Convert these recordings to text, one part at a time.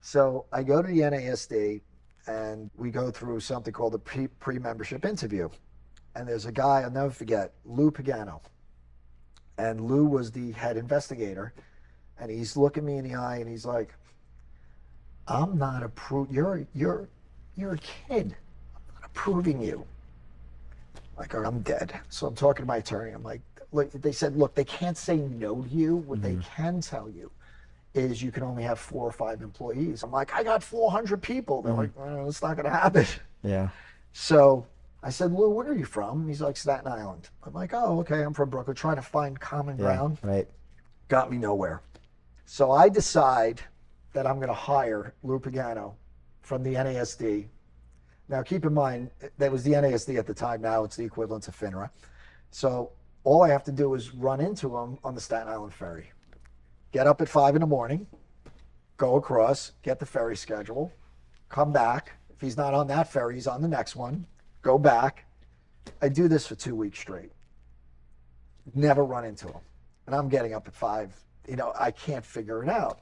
So I go to the NASD and we go through something called a pre-membership interview. And there's a guy, I'll never forget, Lou Pagano. And Lou was the head investigator. And he's looking me in the eye and he's like, I'm not approving, you're a kid. I'm not approving you. Like, I'm dead. So I'm talking to my attorney. I'm like, look, they said, look, they can't say no to you. What they can tell you is you can only have 4 or 5 employees. I'm like, I got 400 people. They're like, well, it's not going to happen. Yeah. So I said, Lou, where are you from? He's like, Staten Island. I'm like, oh, okay, I'm from Brooklyn. Trying to find common ground. Right. Got me nowhere. So I decide that I'm going to hire Lou Pagano from the NASD. Now, keep in mind, that was the NASD at the time. Now it's the equivalent to FINRA. So all I have to do is run into him on the Staten Island ferry. Get up at 5 in the morning, go across, get the ferry schedule, come back. If he's not on that ferry, he's on the next one. Go back. I do this for 2 weeks straight. Never run into him. And I'm getting up at 5. You know, I can't figure it out.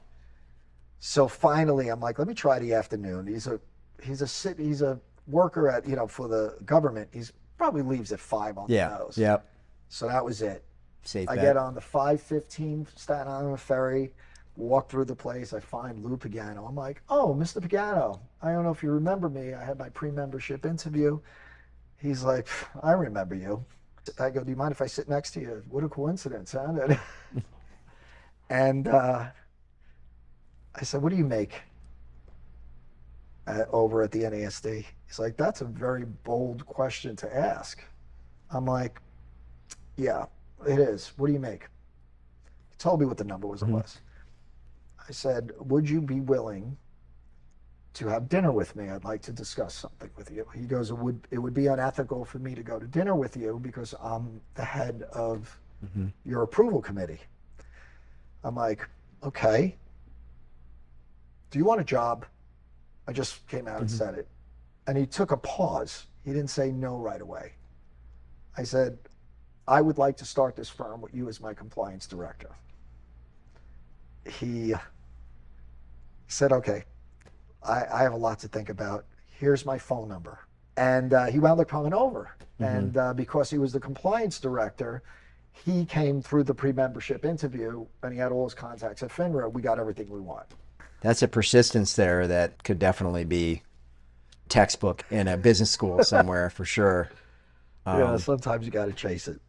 So finally, I'm like, let me try the afternoon. He's a worker at, you know, for the government. He's probably leaves at 5 on the nose. Yep. So that was it. Safe I bet. get on the 5:15 Staten Island ferry, walk through the place. I find Lou Pagano. I'm like, oh, Mr. Pagano, I don't know if you remember me. I had my pre-membership interview. He's like, I remember you. I go, do you mind if I sit next to you? What a coincidence, huh? And I said, what do you make over at the NASD? He's like, that's a very bold question to ask. I'm like, yeah, it is. What do you make? He told me what the number was. I said, would you be willing to have dinner with me? I'd like to discuss something with you. He goes, it would be unethical for me to go to dinner with you because I'm the head of your approval committee. I'm like, okay. Do you want a job? I just came out and said it. And he took a pause. He didn't say no right away. I said, I would like to start this firm with you as my compliance director. He said, okay, I have a lot to think about. Here's my phone number. And he wound up coming over. And because he was the compliance director, he came through the pre-membership interview and he had all his contacts at FINRA. We got everything we want. That's a persistence there that could definitely be textbook in a business school somewhere for sure. Yeah, sometimes you got to chase it.